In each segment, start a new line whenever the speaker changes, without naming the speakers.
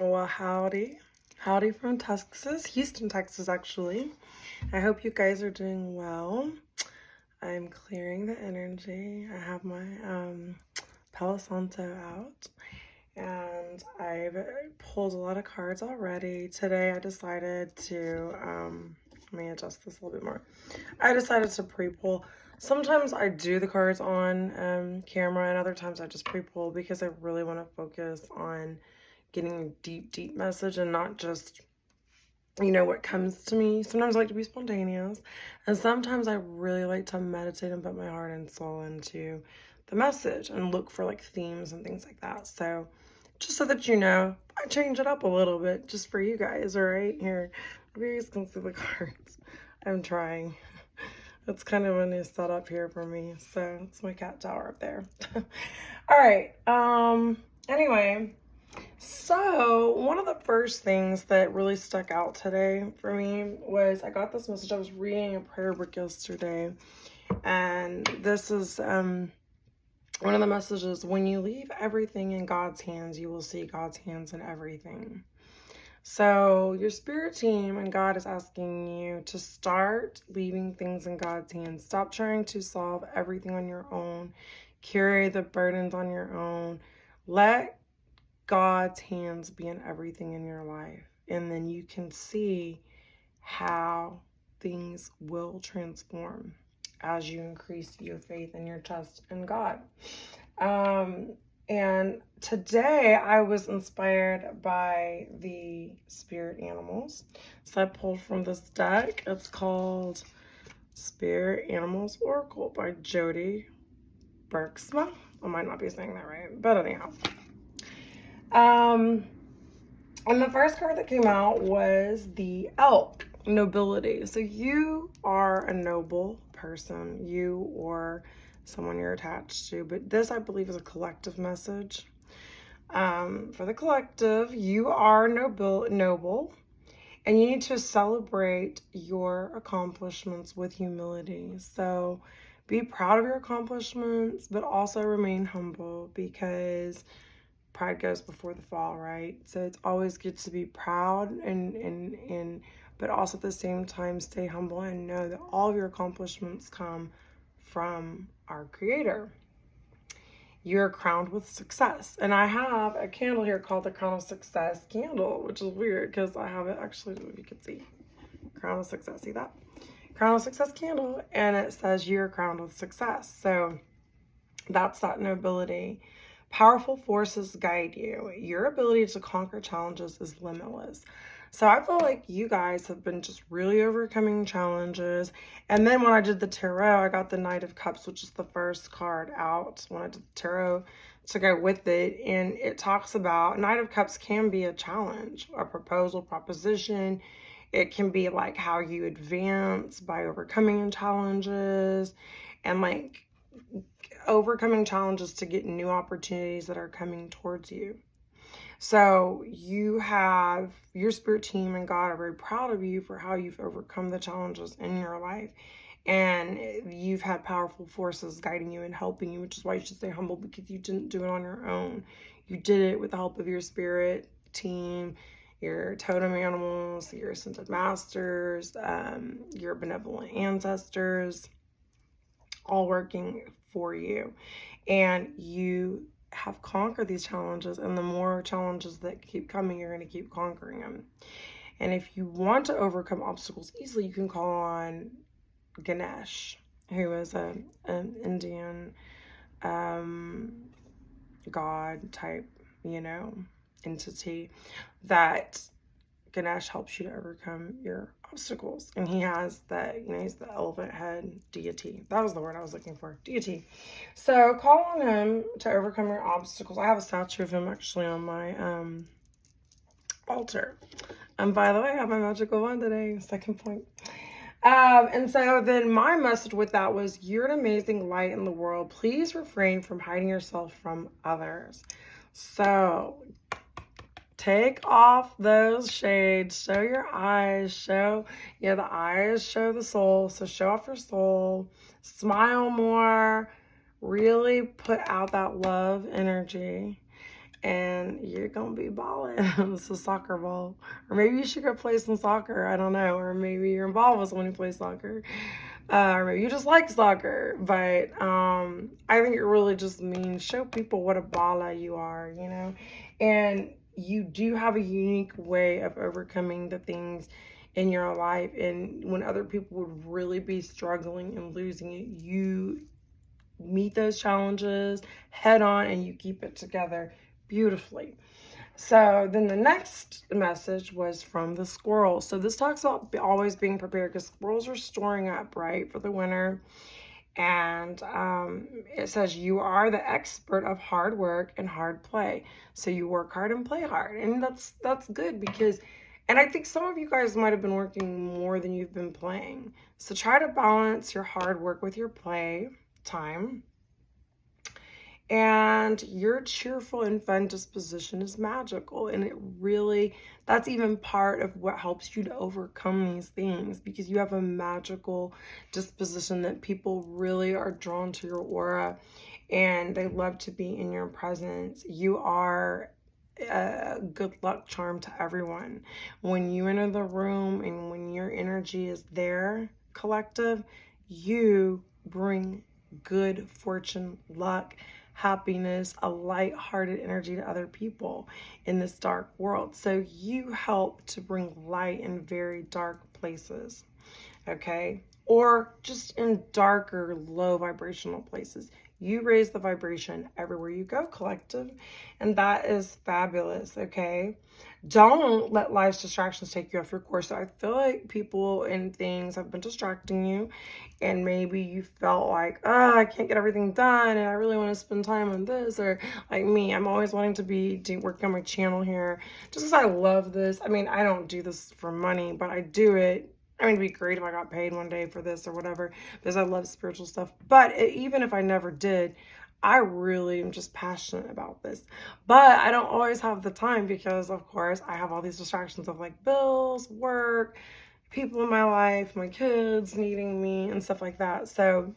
Well, howdy. Howdy from Texas, Houston, Texas, actually. I hope you guys are doing well. I'm clearing the energy. I have my Palo Santo out, and I've pulled a lot of cards already. Today I decided to, let me adjust this a little bit more. I decided to pre-pull. Sometimes I do the cards on camera, and other times I just pre-pull because I really want to focus on getting a deep message and not just, what comes to me. Sometimes I like to be spontaneous, and sometimes I really like to meditate and put my heart and soul into the message and look for like themes and things like that. So just so that I change it up a little bit just for you guys. All right, here, you guys can see the cards. I'm trying. It's kind of a new setup here for me. So it's my cat tower up there. All right. Anyway, so one of the first things that really stuck out today for me was I got this message. I was reading a prayer book yesterday, and this is one of the messages: when you leave everything in God's hands, you will see God's hands in everything. So your spirit team and God is asking you to start leaving things in God's hands. Stop trying to solve everything on your own, carry the burdens on your own. Let God's hands be in everything in your life, and then you can see how things will transform as you increase your faith and your trust in God. And today I was inspired by the spirit animals. So I pulled from this deck. It's called Spirit Animals Oracle by Jody Bergsma. I might not be saying that right, but anyhow. And the first card that came out was the Elk, nobility. So you are a noble person, you or someone you're attached to, but this, I believe, is a collective message. For the collective, you are noble, and you need to celebrate your accomplishments with humility. So be proud of your accomplishments, but also remain humble, because pride goes before the fall, right? So it's always good to be proud and but also at the same time stay humble and know that all of your accomplishments come from our Creator. You're crowned with success. And I have a candle here called the Crown of Success candle, which is weird because I have it actually, if you can see, Crown of Success, see that? Crown of Success candle, and it says you're crowned with success. So that's that nobility. Powerful forces guide you. Your ability to conquer challenges is limitless. So I feel like you guys have been just really overcoming challenges. And then when I did the tarot, I got the Knight of Cups, which is the first card out when I did the tarot to go with it. And it talks about Knight of Cups can be a challenge, a proposal, proposition. It can be like how you advance by overcoming challenges and like overcoming challenges to get new opportunities that are coming towards you. So you have your spirit team and God are very proud of you for how you've overcome the challenges in your life. And you've had powerful forces guiding you and helping you, which is why you should stay humble, because you didn't do it on your own. You did it with the help of your spirit team, your totem animals, your ascended masters, your benevolent ancestors, all working for you. And you have conquered these challenges, and the more challenges that keep coming, you're going to keep conquering them. And if you want to overcome obstacles easily, you can call on Ganesh, who is an Indian god type, entity that Ganesh helps you to overcome your obstacles. And he has that, he's the elephant head deity. That was the word I was looking for, deity. So call on him to overcome your obstacles. I have a statue of him actually on my altar. And by the way, I have my magical wand today, second point. And so then my message with that was, you're an amazing light in the world. Please refrain from hiding yourself from others. So take off those shades, show your eyes, the eyes show the soul, so show off your soul, smile more, really put out that love energy, and you're gonna be balling. It's a soccer ball. Or maybe you should go play some soccer. I don't know. Or maybe you're involved with someone who plays soccer. Or maybe you just like soccer. But I think it really just means show people what a baller you are, you know? And you do have a unique way of overcoming the things in your life. And when other people would really be struggling and losing it, you meet those challenges head on and you keep it together beautifully. So then the next message was from the squirrel. So this talks about always being prepared, because squirrels are storing up, right, for the winter. And it says you are the expert of hard work and hard play. So you work hard and play hard. And that's good, because, and I think some of you guys might have been working more than you've been playing. So try to balance your hard work with your play time. And your cheerful and fun disposition is magical. And it really, that's even part of what helps you to overcome these things, because you have a magical disposition that people really are drawn to your aura and they love to be in your presence. You are a good luck charm to everyone. When you enter the room and when your energy is there, collective, you bring good fortune, luck, happiness, a light-hearted energy to other people in this dark world. So you help to bring light in very dark places, okay? Or just in darker, low vibrational places. You raise the vibration everywhere you go, collective, and that is fabulous, okay? Don't let life's distractions take you off your course. So I feel like people and things have been distracting you, and maybe you felt like, oh, I can't get everything done, and I really want to spend time on this. Or like me, I'm always wanting to be working on my channel here, just because I love this. I mean, I don't do this for money, but I do it. I mean, it'd be great if I got paid one day for this or whatever, because I love spiritual stuff. But even if I never did, I really am just passionate about this. But I don't always have the time, because, of course, I have all these distractions of like bills, work, people in my life, my kids needing me, and stuff like that. So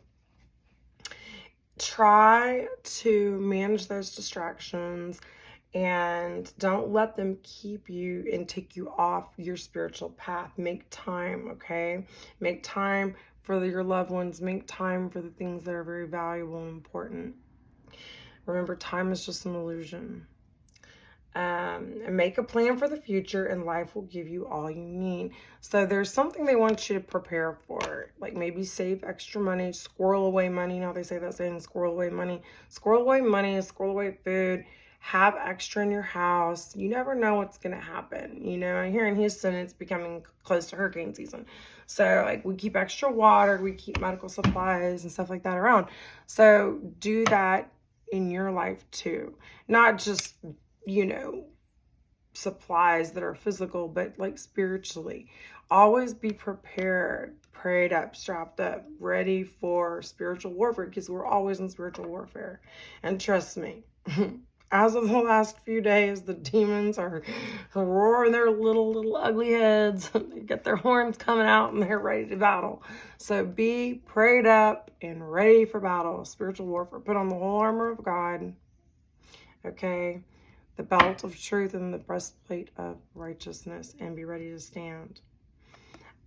try to manage those distractions and don't let them keep you and take you off your spiritual path. Make time, okay? Make time for your loved ones. Make time for the things that are very valuable and important. Remember, time is just an illusion. And make a plan for the future, and life will give you all you need. So there's something they want you to prepare for, like maybe save extra money, squirrel away money. Now they say that saying, squirrel away money. Squirrel away money, squirrel away food. Have extra in your house. You never know what's going to happen. You know, here in Houston, it's becoming close to hurricane season. So like we keep extra water, we keep medical supplies and stuff like that around. So do that in your life too. Not just, you know, supplies that are physical, but like spiritually. Always be prepared, prayed up, strapped up, ready for spiritual warfare, because we're always in spiritual warfare. And trust me, as of the last few days, the demons are roaring their little ugly heads. They get their horns coming out and they're ready to battle. So be prayed up and ready for battle. Spiritual warfare. Put on the whole armor of God. Okay? The belt of truth and the breastplate of righteousness, and be ready to stand.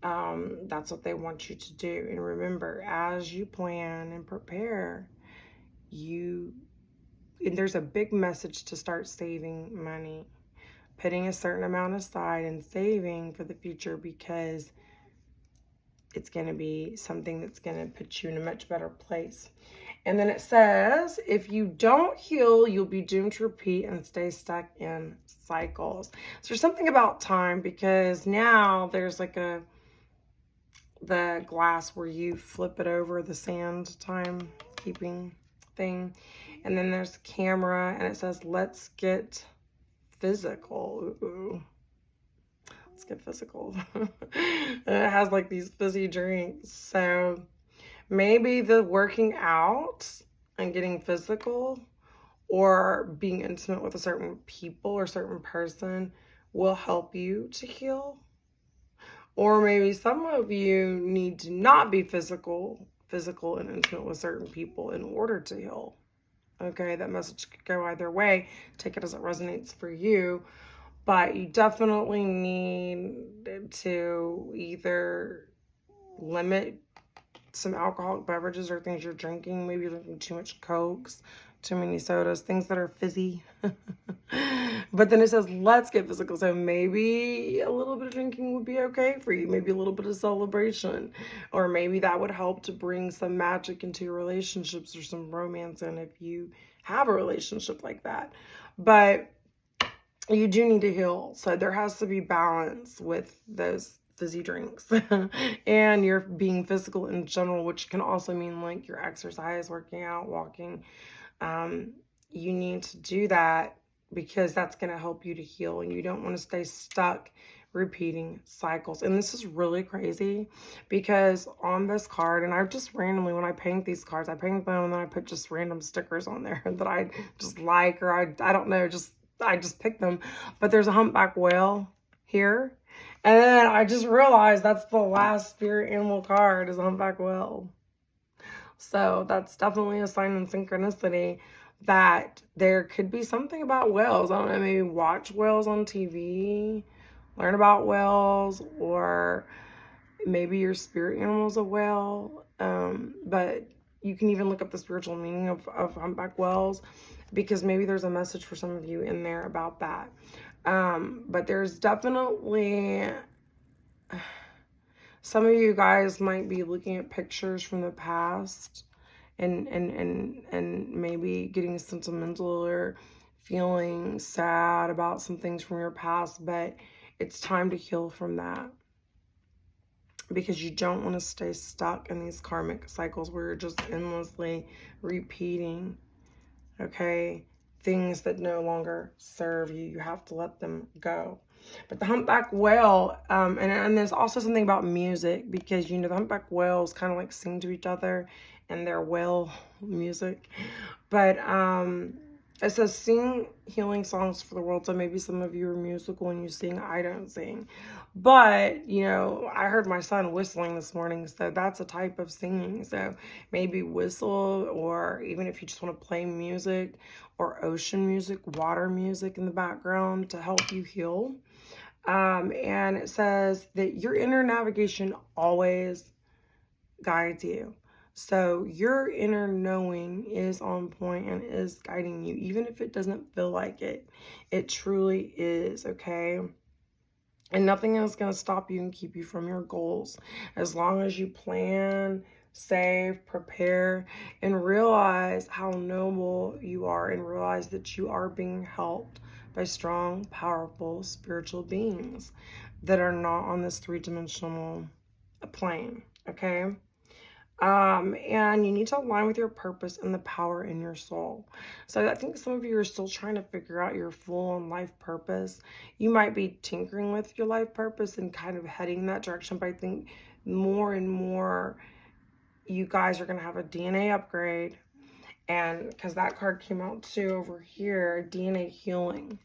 That's what they want you to do. And remember, as you plan and prepare, and there's a big message to start saving money, putting a certain amount aside and saving for the future, because it's going to be something that's going to put you in a much better place. And then it says, if you don't heal, you'll be doomed to repeat and stay stuck in cycles. So there's something about time, because now there's like the glass where you flip it over, the sand time keeping thing. And then there's camera, and it says, let's get physical. Ooh. Let's get physical. And it has like these fizzy drinks. So maybe the working out and getting physical, or being intimate with a certain people or certain person, will help you to heal. Or maybe some of you need to not be physical and intimate with certain people in order to heal. Okay, that message could go either way. Take it as it resonates for you. But you definitely need to either limit some alcoholic beverages or things you're drinking. Maybe you're drinking too much Cokes, too many sodas, things that are fizzy. But then it says, let's get physical. So maybe a little bit of drinking would be okay for you. Maybe a little bit of celebration. Or maybe that would help to bring some magic into your relationships or some romance in if you have a relationship like that. But you do need to heal. So there has to be balance with those fizzy drinks and you're being physical in general, which can also mean like your exercise, working out, walking. You need to do that because that's going to help you to heal, and you don't want to stay stuck repeating cycles. And this is really crazy because on this card, and I just randomly, when I paint these cards, I paint them and then I put just random stickers on there that I just like, or I don't know, I just pick them. But there's a humpback whale here. And then I just realized that's the last spirit animal card is a humpback whale. So that's definitely a sign in synchronicity that there could be something about whales. I don't know, maybe watch whales on TV, learn about whales, or maybe your spirit animal's a whale. But you can even look up the spiritual meaning of humpback whales because maybe there's a message for some of you in there about that. But there's definitely... Some of you guys might be looking at pictures from the past and maybe getting sentimental or feeling sad about some things from your past, but it's time to heal from that because you don't want to stay stuck in these karmic cycles where you're just endlessly repeating, okay, things that no longer serve you. You have to let them go. But the humpback whale, and there's also something about music because, you know, the humpback whales kind of like sing to each other and their whale music. But it says sing healing songs for the world. So maybe some of you are musical and you sing. I don't sing. But, you know, I heard my son whistling this morning. So that's a type of singing. So maybe whistle, or even if you just want to play music or ocean music, water music in the background to help you heal. And it says that your inner navigation always guides you. So your inner knowing is on point and is guiding you, even if it doesn't feel like it. It truly is, okay? And nothing is going to stop you and keep you from your goals. As long as you plan, save, prepare, and realize how noble you are, and realize that you are being helped by strong, powerful spiritual beings that are not on this three-dimensional plane, okay? And you need to align with your purpose and the power in your soul. So I think some of you are still trying to figure out your full-on life purpose. You might be tinkering with your life purpose and kind of heading in that direction, but I think more and more you guys are going to have a DNA upgrade. And because that card came out too over here, DNA healing.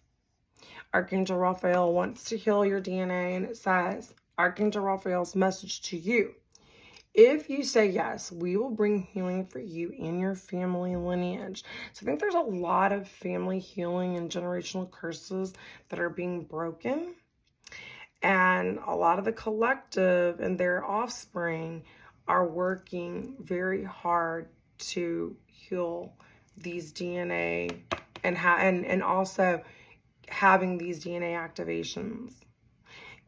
Archangel Raphael wants to heal your DNA, and it says, Archangel Raphael's message to you. If you say yes, we will bring healing for you in your family lineage. So I think there's a lot of family healing and generational curses that are being broken. And a lot of the collective and their offspring are working very hard to heal these DNA and also having these DNA activations.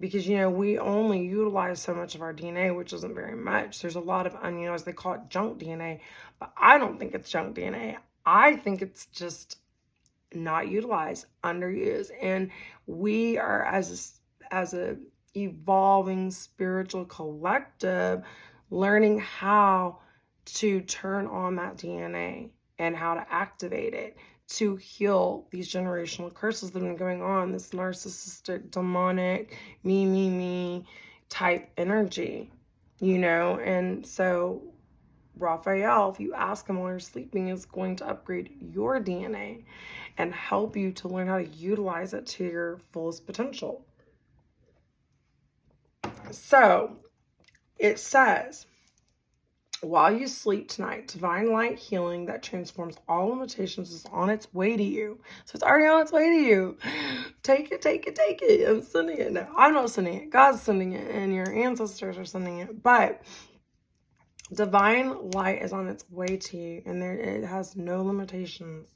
Because, you know, we only utilize so much of our DNA, which isn't very much. There's a lot of, you know, as they call it, junk DNA. But I don't think it's junk DNA. I think it's just not utilized, underused. And we are, as a evolving spiritual collective, learning how to turn on that DNA and how to activate it to heal these generational curses that have been going on, this narcissistic, demonic, me type energy, you know. And so Raphael, if you ask him while you're sleeping, is going to upgrade your DNA and help you to learn how to utilize it to your fullest potential. So it says, while you sleep tonight, divine light healing that transforms all limitations is on its way to you. So it's already on its way to you. Take it, take it, take it. I'm sending it now. I'm not sending it. God's sending it, and your ancestors are sending it. But divine light is on its way to you, and it has no limitations.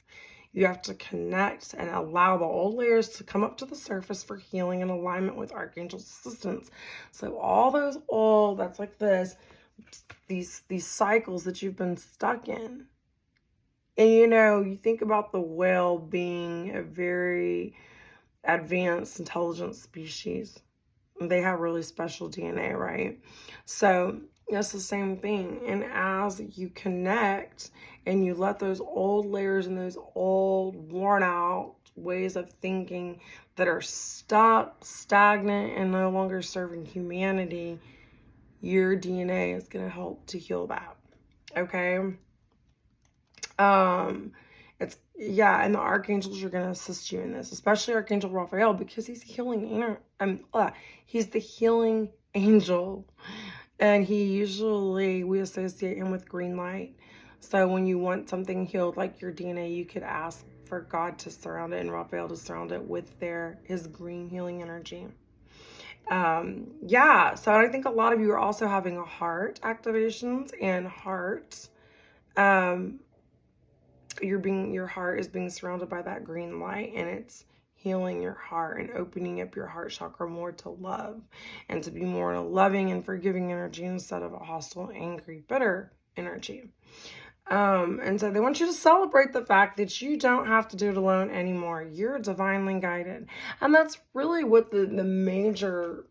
You have to connect and allow the old layers to come up to the surface for healing and alignment with Archangel's assistance. So all those old, that's like this, these cycles that you've been stuck in. And you think about the whale being a very advanced, intelligent species. They have really special DNA, right? So it's the same thing. And as you connect and you let those old layers and those old, worn out ways of thinking that are stuck, stagnant, and no longer serving humanity, your DNA is going to help to heal that. Okay? And the archangels are going to assist you in this, especially Archangel Raphael, because he's healing. He's the healing angel, and we associate him with green light. So when you want something healed, like your DNA, you could ask for God to surround it and Raphael to surround it with his green healing energy. So I think a lot of you are also having a heart activations and heart. Your heart is being surrounded by that green light, and it's healing your heart and opening up your heart chakra more to love and to be more in a loving and forgiving energy instead of a hostile, angry, bitter energy. And so they want you to celebrate the fact that you don't have to do it alone anymore. You're divinely guided. And that's really what the major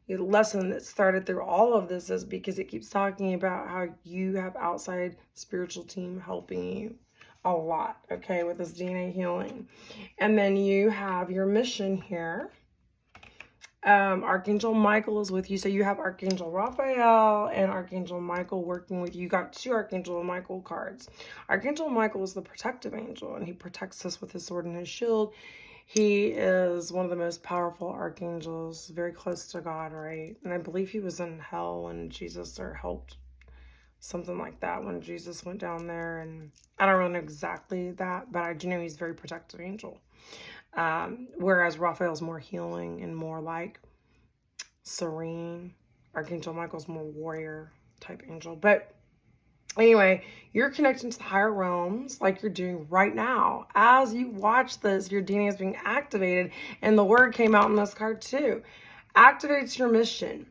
lesson that started through all of this is, because it keeps talking about how you have outside spiritual team helping you a lot, okay, with this DNA healing. And then you have your mission here. Archangel Michael is with you. So you have Archangel Raphael and Archangel Michael working with you. You got 2 Archangel Michael cards. Archangel Michael is the protective angel, and he protects us with his sword and his shield. He is one of the most powerful archangels, very close to God, right? And I believe he was in hell when Jesus, or helped, something like that, when Jesus went down there. And I don't really know exactly that, but I do know he's a very protective angel. Whereas Raphael's more healing and more like serene. Archangel Michael's more warrior type angel. But anyway, you're connecting to the higher realms like you're doing right now. As you watch this, your DNA is being activated, and the word came out in this card too. Activates your mission.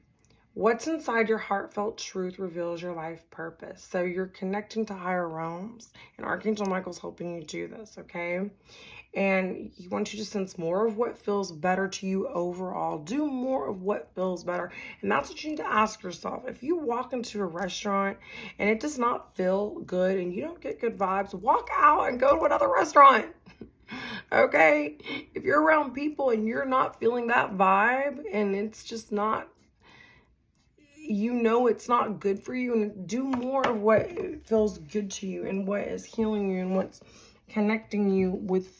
What's inside your heartfelt truth reveals your life purpose. So you're connecting to higher realms, and Archangel Michael's helping you do this, okay? And he wants you to sense more of what feels better to you overall. Do more of what feels better. And that's what you need to ask yourself. If you walk into a restaurant and it does not feel good and you don't get good vibes, walk out and go to another restaurant. Okay? If you're around people and you're not feeling that vibe and it's just not, it's not good for you, and do more of what feels good to you and what is healing you and what's connecting you with,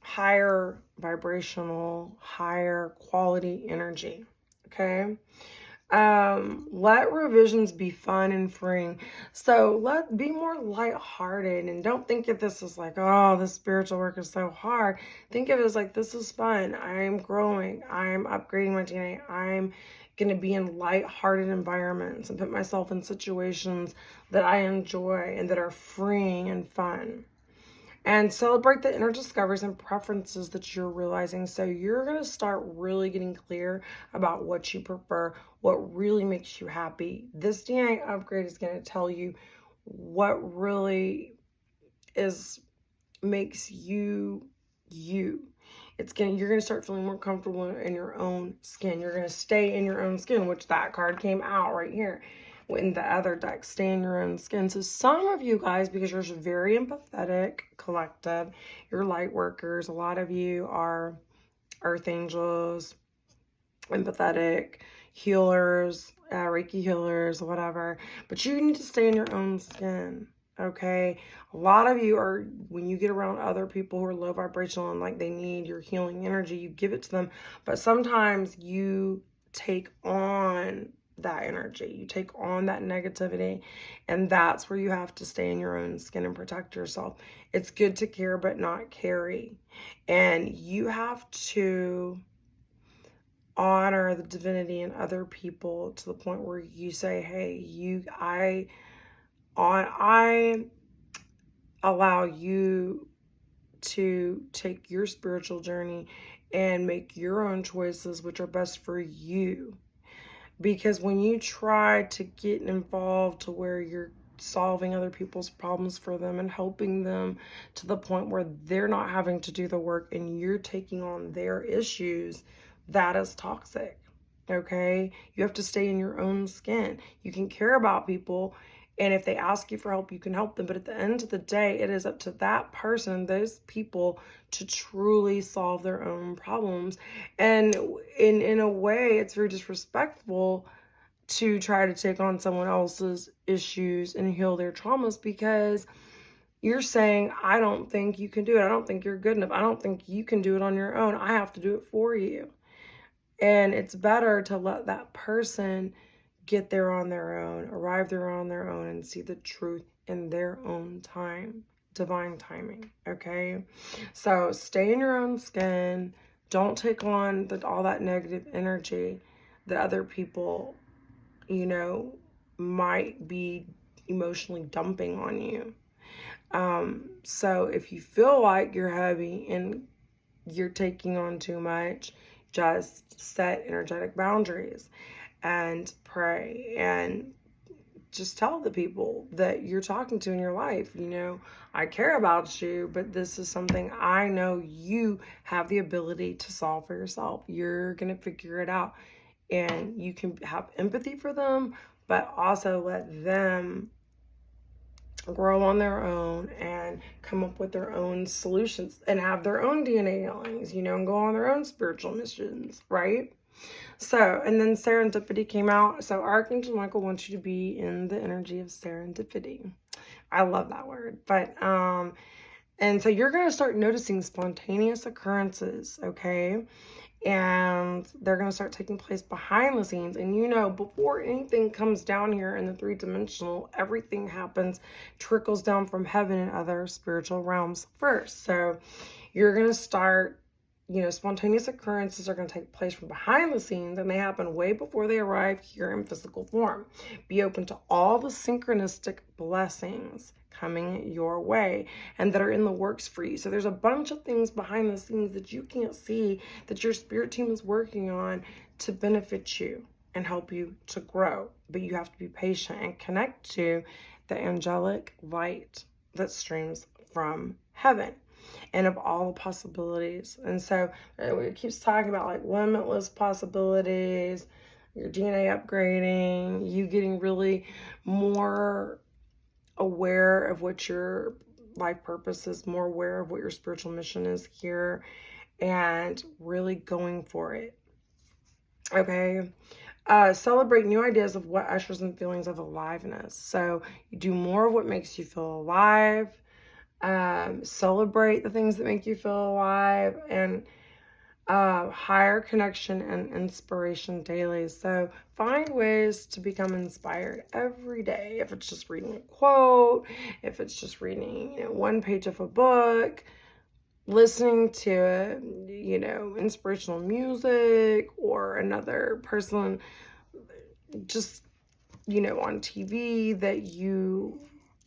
higher vibrational, higher quality energy. Okay. Let revisions be fun and freeing. So be more lighthearted, and don't think of this as like, oh, this spiritual work is so hard. Think of it as like, this is fun. I'm growing. I'm upgrading my DNA. I'm going to be in lighthearted environments and put myself in situations that I enjoy and that are freeing and fun. And celebrate the inner discoveries and preferences that you're realizing. So you're going to start really getting clear about what you prefer, what really makes you happy. This DNA upgrade is going to tell you what really makes you you. You're going to start feeling more comfortable in your own skin. You're going to stay in your own skin, which that card came out right here. In the other deck, stay in your own skin. So some of you guys, because you're very empathetic, collective, you're light workers. A lot of you are earth angels, empathetic, healers, Reiki healers, whatever. But you need to stay in your own skin, okay? A lot of you are, when you get around other people who are low vibrational and like they need your healing energy, you give it to them. But sometimes you take on that energy. You take on that negativity, and that's where you have to stay in your own skin and protect yourself. It's good to care but not carry, and you have to honor the divinity in other people to the point where you say, hey, I allow you to take your spiritual journey and make your own choices which are best for you. Because when you try to get involved to where you're solving other people's problems for them and helping them to the point where they're not having to do the work and you're taking on their issues, that is toxic. Okay? You have to stay in your own skin. You can care about people, and if they ask you for help, you can help them. But at the end of the day, it is up to that person, those people, to truly solve their own problems. And in a way, it's very disrespectful to try to take on someone else's issues and heal their traumas, because you're saying, I don't think you can do it. I don't think you're good enough. I don't think you can do it on your own. I have to do it for you. And it's better to let that person get there on their own, arrive there on their own, and see the truth in their own time, divine timing, okay? So stay in your own skin. Don't take on all that negative energy that other people, might be emotionally dumping on you. So if you feel like you're heavy and you're taking on too much, just set energetic boundaries and pray and just tell the people that you're talking to in your life, I care about you, but this is something I know you have the ability to solve for yourself. You're going to figure it out, and you can have empathy for them, but also let them grow on their own and come up with their own solutions and have their own DNA healings, and go on their own spiritual missions, right? So, and then serendipity came out. So Archangel Michael wants you to be in the energy of serendipity. I love that word. But, and so you're going to start noticing spontaneous occurrences, okay? And they're going to start taking place behind the scenes. And before anything comes down here in the 3-dimensional, everything trickles down from heaven and other spiritual realms first. So you're going to start, spontaneous occurrences are going to take place from behind the scenes, and they happen way before they arrive here in physical form. Be open to all the synchronistic blessings coming your way and that are in the works for you. So there's a bunch of things behind the scenes that you can't see that your spirit team is working on to benefit you and help you to grow. But you have to be patient and connect to the angelic light that streams from heaven and of all the possibilities. And so it keeps talking about like limitless possibilities, your DNA upgrading, you getting really more aware of what your life purpose is, more aware of what your spiritual mission is here, and really going for it. Okay. Celebrate new ideas of what ushers in feelings of aliveness. So you do more of what makes you feel alive. Celebrate the things that make you feel alive, and higher connection and inspiration daily. So find ways to become inspired every day. If it's just reading a quote, if it's just reading, one page of a book, listening to, inspirational music, or another person just, on TV that you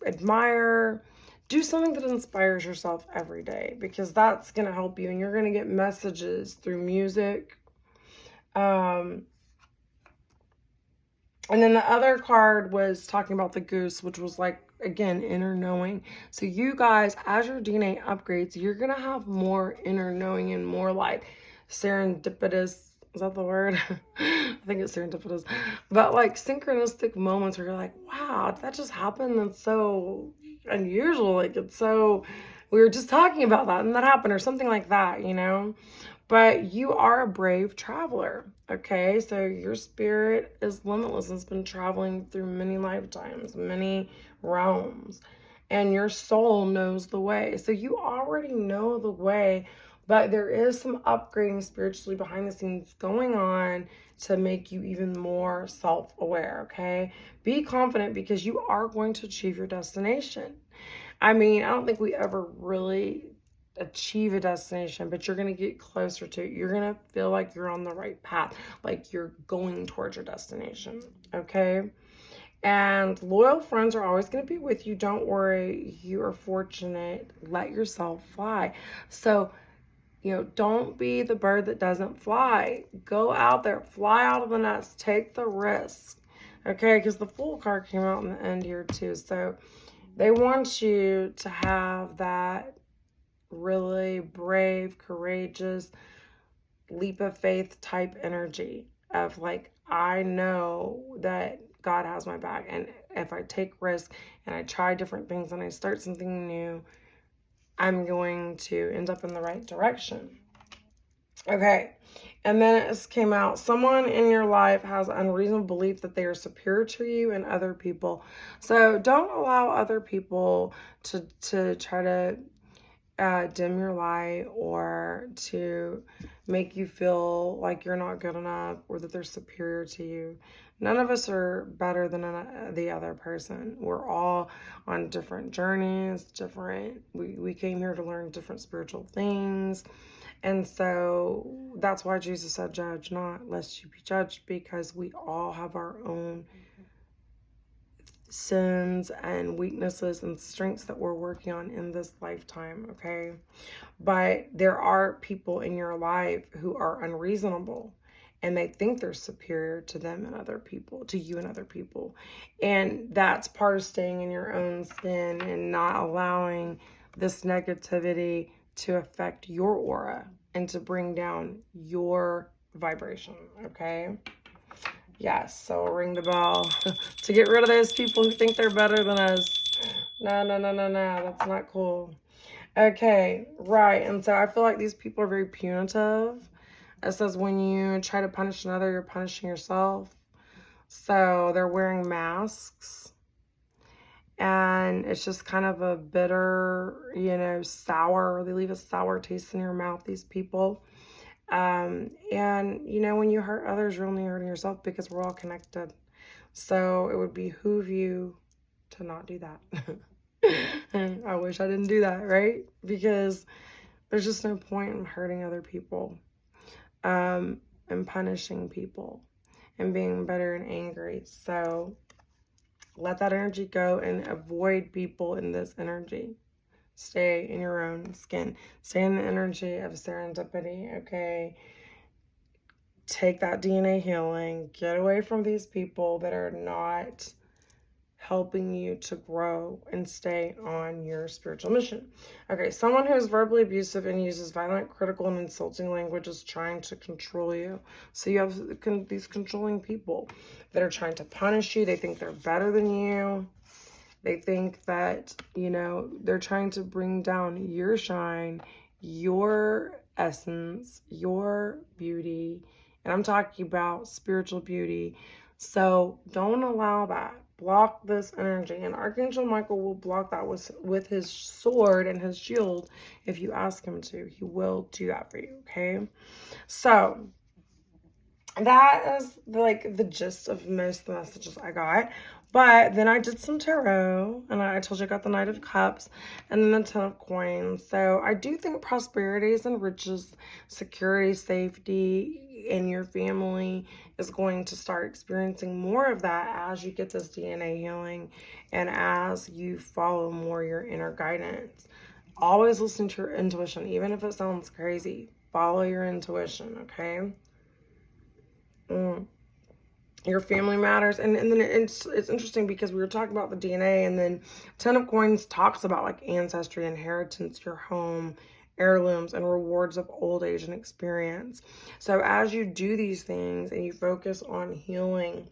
admire. Do something that inspires yourself every day, because that's going to help you, and you're going to get messages through music. And then the other card was talking about the goose, which was like, again, inner knowing. So you guys, as your DNA upgrades, you're going to have more inner knowing and more like serendipitous. Is that the word? I think it's serendipitous. But like synchronistic moments where you're like, wow, that just happened. That's so unusual. Like, it's so, we were just talking about that and that happened, or something like that, But you are a brave traveler, okay? So your spirit is limitless. It's been traveling through many lifetimes, many realms, and your soul knows the way. So you already know the way, But there is some upgrading spiritually behind the scenes going on to make you even more self-aware, okay? Be confident because you are going to achieve your destination. I mean, I don't think we ever really achieve a destination, but you're going to get closer to it. You're going to feel like you're on the right path, like you're going towards your destination, okay? And loyal friends are always going to be with you. Don't worry. You are fortunate. Let yourself fly. So, don't be the bird that doesn't fly. Go out there, fly out of the nest, take the risk. Okay, because the Fool card came out in the end here too. So they want you to have that really brave, courageous, leap of faith type energy of like, I know that God has my back. And if I take risk and I try different things and I start something new, I'm going to end up in the right direction. Okay. And then it came out, someone in your life has unreasonable belief that they are superior to you and other people. So don't allow other people to try to dim your light or to make you feel like you're not good enough or that they're superior to you. None of us are better than the other person. We're all on different journeys, we came here to learn different spiritual things. And so that's why Jesus said, judge not, lest you be judged, because we all have our own sins and weaknesses and strengths that we're working on in this lifetime, okay? But there are people in your life who are unreasonable and they think they're superior to them and other people, to you and other people. And that's part of staying in your own skin and not allowing this negativity to affect your aura and to bring down your vibration, okay? Yes, so ring the bell to get rid of those people who think they're better than us. No, that's not cool. Okay, right, and so I feel like these people are very punitive. It says when you try to punish another, you're punishing yourself. So they're wearing masks. And it's just kind of a bitter, sour. They leave a sour taste in your mouth, these people. And, when you hurt others, you're only hurting yourself because we're all connected. So it would behoove you to not do that. I wish I didn't do that, right? Because there's just no point in hurting other people and punishing people and being bitter and angry. So let that energy go and avoid people in this energy. Stay in your own skin. Stay in the energy of serendipity, okay? Take that DNA healing. Get away from these people that are not helping you to grow and stay on your spiritual mission. Okay, someone who is verbally abusive and uses violent, critical, and insulting language is trying to control you. So you have these controlling people that are trying to punish you. They think they're better than you. They think that, they're trying to bring down your shine, your essence, your beauty. And I'm talking about spiritual beauty. So don't allow that. Block this energy. And Archangel Michael will block that with his sword and his shield if you ask him to. He will do that for you, okay? So that is like the gist of most of the messages I got. But then I did some tarot, and I told you I got the Knight of Cups and then the Ten of Coins. So I do think prosperities and riches, security, safety in your family is going to start experiencing more of that as you get this DNA healing and as you follow more your inner guidance. Always listen to your intuition, even if it sounds crazy. Follow your intuition, okay? Your family matters. And then it's interesting because we were talking about the DNA, and then Ten of Coins talks about like ancestry, inheritance, your home, heirlooms, and rewards of old age and experience. So as you do these things and you focus on healing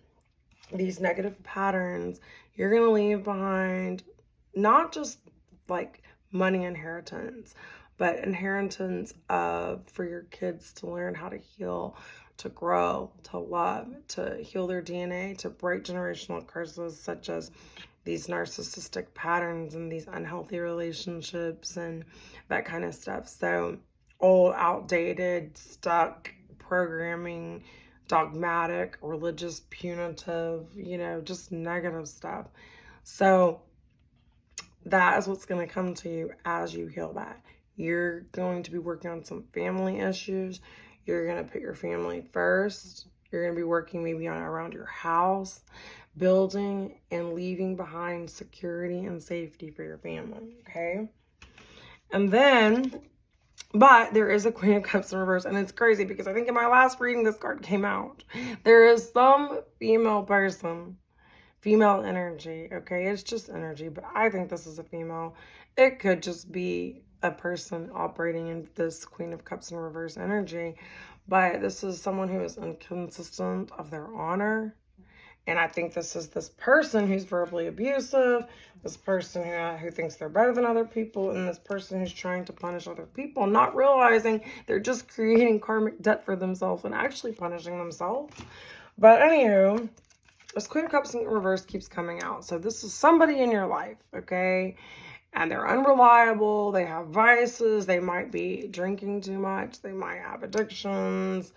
these negative patterns, you're going to leave behind not just like money inheritance, but inheritance for your kids to learn how to heal, to grow, to love, to heal their DNA, to break generational curses such as these narcissistic patterns and these unhealthy relationships and that kind of stuff. So old, outdated, stuck programming, dogmatic, religious, punitive, just negative stuff. So that is what's going to come to you as you heal that. You're going to be working on some family issues. You're going to put your family first. You're going to be working maybe around your house, building and leaving behind security and safety for your family, okay? And then, but there is a Queen of Cups in reverse, and it's crazy because I think in my last reading this card came out. There is some female person, female energy, okay? It's just energy, but I think this is a female. It could just be a person operating in this Queen of Cups in reverse energy, but this is someone who is inconsistent of their honor. And I think this is this person who's verbally abusive, this person who thinks they're better than other people, and this person who's trying to punish other people, not realizing they're just creating karmic debt for themselves and actually punishing themselves. But anywho, this Queen of Cups in reverse keeps coming out. So this is somebody in your life, okay? And they're unreliable, they have vices, they might be drinking too much, they might have addictions,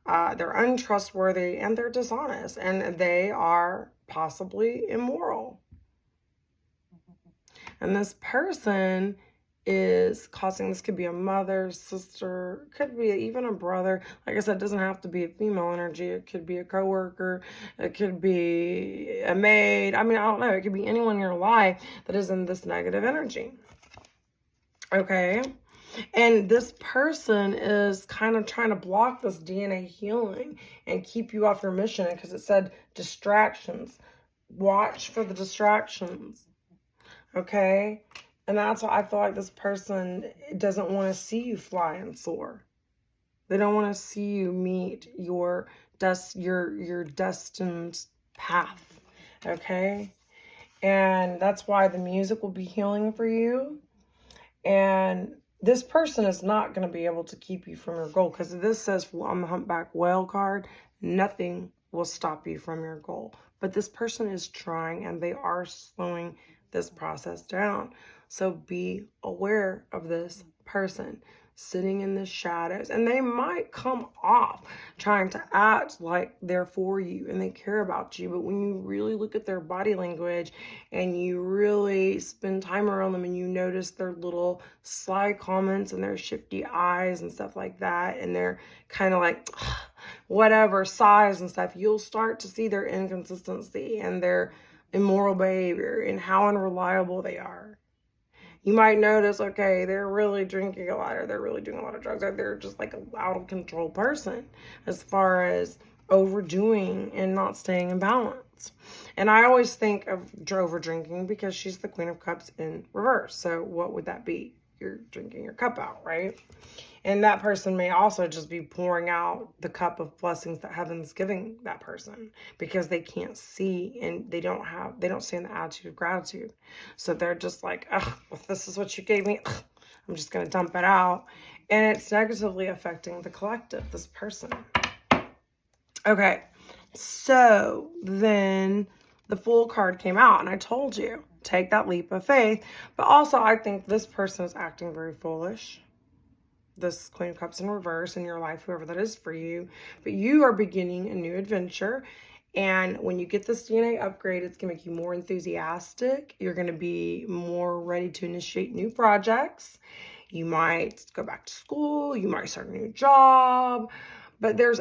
they're untrustworthy, and they're dishonest, and they are possibly immoral. And this person is causing, this could be a mother, sister, could be even a brother. Like I said, it doesn't have to be a female energy. It could be a coworker. It could be a maid. I mean, I don't know. It could be anyone in your life that is in this negative energy. Okay? And this person is kind of trying to block this DNA healing and keep you off your mission, because it said distractions. Watch for the distractions. Okay? And that's why I feel like this person doesn't want to see you fly and soar. They don't want to see you meet your destined path. Okay? And that's why the music will be healing for you. And this person is not going to be able to keep you from your goal, because this says on the Humpback Whale card, nothing will stop you from your goal. But this person is trying, and they are slowing this process down. So be aware of this person sitting in the shadows, and they might come off trying to act like they're for you and they care about you, but when you really look at their body language and you really spend time around them and you notice their little sly comments and their shifty eyes and stuff like that, and they're kind of like whatever size and stuff, you'll start to see their inconsistency and their immoral behavior and how unreliable they are. You might notice, okay, they're really drinking a lot, or they're really doing a lot of drugs, or they're just like an out of control person as far as overdoing and not staying in balance. And I always think of over drinking because she's the Queen of Cups in reverse. So what would that be? You're drinking your cup out, right? And that person may also just be pouring out the cup of blessings that heaven's giving that person, because they can't see and they don't stay in the attitude of gratitude. So they're just like, oh, well, this is what you gave me, I'm just going to dump it out. And it's negatively affecting the collective, this person. Okay, so then the Fool card came out, and I told you, take that leap of faith. But also, I think this person is acting very foolish. This Queen of Cups in reverse in your life, whoever that is for you. But you are beginning a new adventure. And when you get this DNA upgrade, it's going to make you more enthusiastic. You're going to be more ready to initiate new projects. You might go back to school. You might start a new job. But there's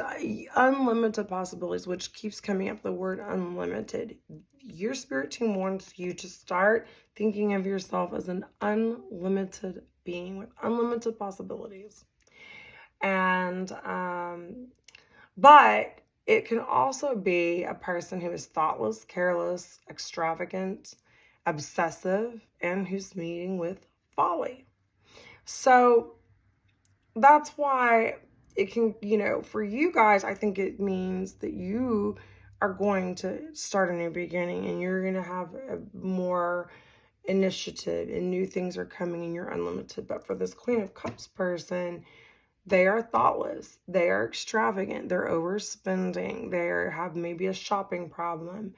unlimited possibilities, which keeps coming up, the word unlimited. Your spirit team wants you to start thinking of yourself as an unlimited being with unlimited possibilities. And, but it can also be a person who is thoughtless, careless, extravagant, obsessive, and who's meeting with folly. So that's why it can, for you guys, I think it means that you are going to start a new beginning, and you're going to have a more initiative, and new things are coming, and you're unlimited. But for this Queen of Cups person, they are thoughtless, they are extravagant, they're overspending, they have maybe a shopping problem,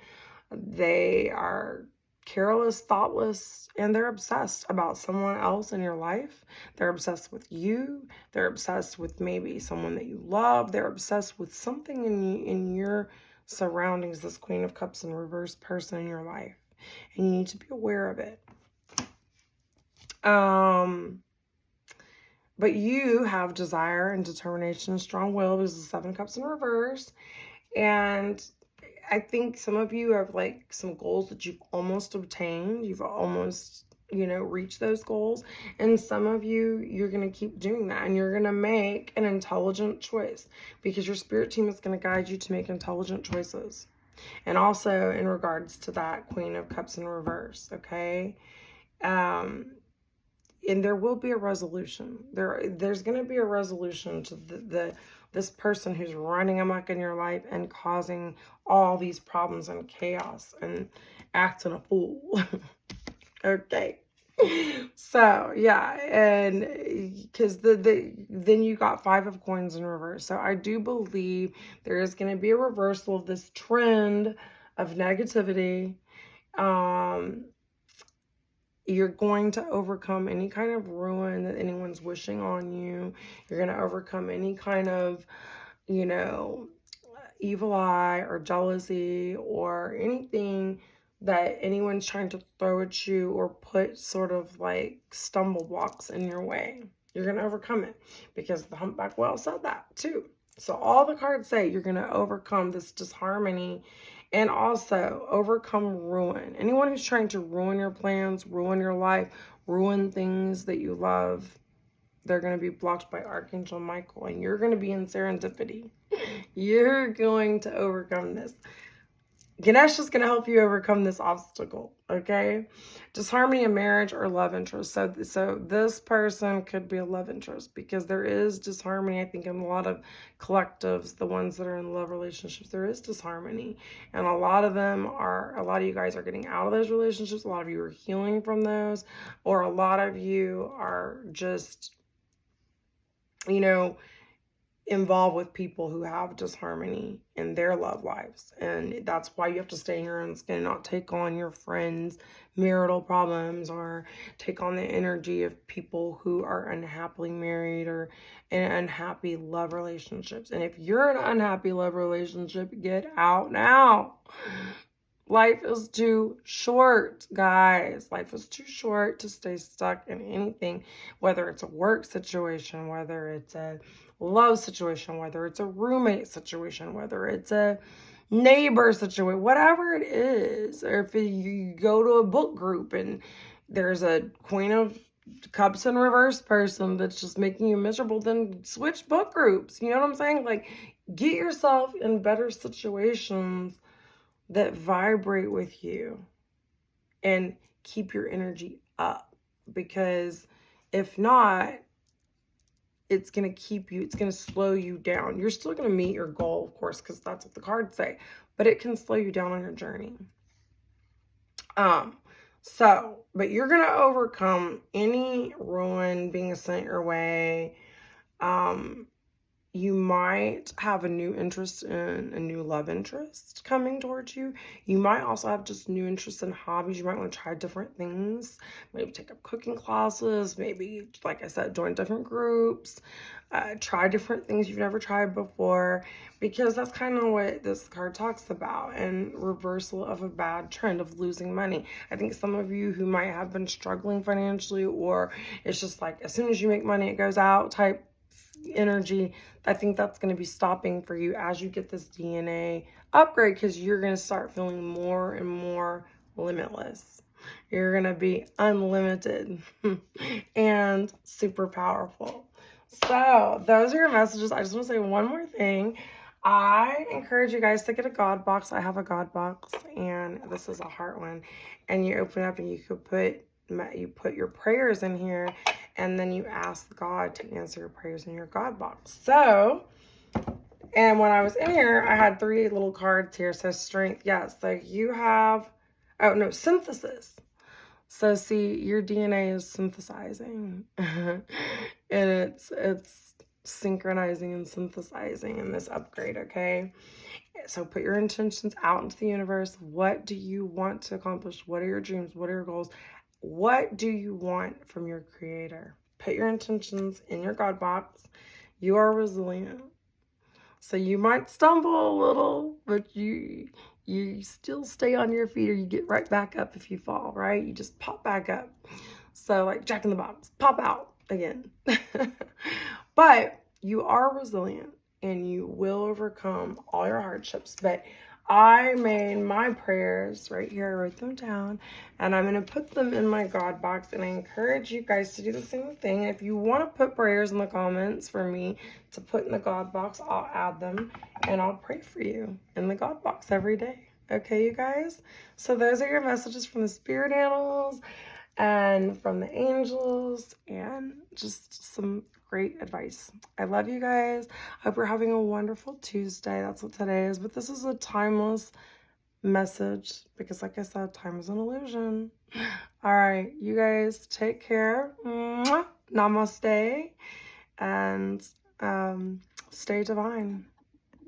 they are careless, thoughtless, and they're obsessed about someone else in your life. They're obsessed with you. They're obsessed with maybe someone that you love. They're obsessed with something in your surroundings, this Queen of Cups in reverse person in your life. And you need to be aware of it. But you have desire and determination and strong will because the 7 of Cups in reverse. And I think some of you have like some goals that you've almost obtained. You've almost, reached those goals. And some of you, you're going to keep doing that. And you're going to make an intelligent choice because your spirit team is going to guide you to make intelligent choices. And also in regards to that Queen of Cups in reverse, okay? And there will be a resolution. There's going to be a resolution to this person who's running amok in your life and causing all these problems and chaos and acting a fool. Okay. So, yeah, and because then you got 5 of Coins in reverse. So I do believe there is going to be a reversal of this trend of negativity. You're going to overcome any kind of ruin that anyone's wishing on you. You're going to overcome any kind of, evil eye or jealousy or anything that anyone's trying to throw at you or put sort of like stumble blocks in your way. You're going to overcome it because the humpback whale said that too. So all the cards say you're going to overcome this disharmony and also overcome ruin. Anyone who's trying to ruin your plans, ruin your life, ruin things that you love, they're going to be blocked by Archangel Michael, and you're going to be in serendipity. You're going to overcome this. Ganesh is going to help you overcome this obstacle, okay? Disharmony in marriage or love interest. So this person could be a love interest because there is disharmony, I think, in a lot of collectives, the ones that are in love relationships, there is disharmony. And a lot of you guys are getting out of those relationships. A lot of you are healing from those. Or a lot of you are just, involved with people who have disharmony in their love lives. And that's why you have to stay in your own skin and not take on your friends' marital problems or take on the energy of people who are unhappily married or in unhappy love relationships. And if you're in an unhappy love relationship, get out now. Life is too short, guys. Life is too short to stay stuck in anything, whether it's a work situation, whether it's a love situation, whether it's a roommate situation, whether it's a neighbor situation, whatever it is. Or if you go to a book group and there's a Queen of Cups in reverse person that's just making you miserable, then switch book groups. You know what I'm saying? Like, get yourself in better situations that vibrate with you and keep your energy up, because if not, it's going to slow you down. You're still going to meet your goal, of course, because that's what the cards say, but it can slow you down on your journey. But you're going to overcome any ruin being sent your way. You might have a new interest in a new love interest coming towards you. You might also have just new interests in hobbies. You might want to try different things. Maybe take up cooking classes. Maybe, like I said, join different groups. Try different things you've never tried before. Because that's kind of what this card talks about. And reversal of a bad trend of losing money. I think some of you who might have been struggling financially, or it's just like as soon as you make money, it goes out type energy, I think that's going to be stopping for you as you get this DNA upgrade, because you're going to start feeling more and more limitless. You're going to be unlimited and super powerful. So those are your messages. I just want to say one more thing. I encourage you guys to get a God box. I have a God box, and this is a heart one. And you open it up and you could put your prayers in here, and then you ask God to answer your prayers in your God box. So, and when I was in here, I had 3 little cards here. So strength, yes. So you have, synthesis. So see, your DNA is synthesizing, and it's synchronizing and synthesizing in this upgrade, okay? So put your intentions out into the universe. What do you want to accomplish? What are your dreams? What are your goals? What do you want from your creator? Put your intentions in your God box. You are resilient. So you might stumble a little, but you still stay on your feet, or you get right back up if you fall, right? You just pop back up. So like Jack in the Box, pop out again. But you are resilient and you will overcome all your hardships. But I made my prayers right here. I wrote them down and I'm going to put them in my God box, and I encourage you guys to do the same thing. If you want to put prayers in the comments for me to put in the God box, I'll add them and I'll pray for you in the God box every day. Okay, you guys? So those are your messages from the spirit animals and from the angels, and just some great advice. I love you guys. I hope you're having a wonderful Tuesday. That's what today is. But this is a timeless message because, like I said, time is an illusion. All right, you guys take care. Mwah. Namaste. And stay divine.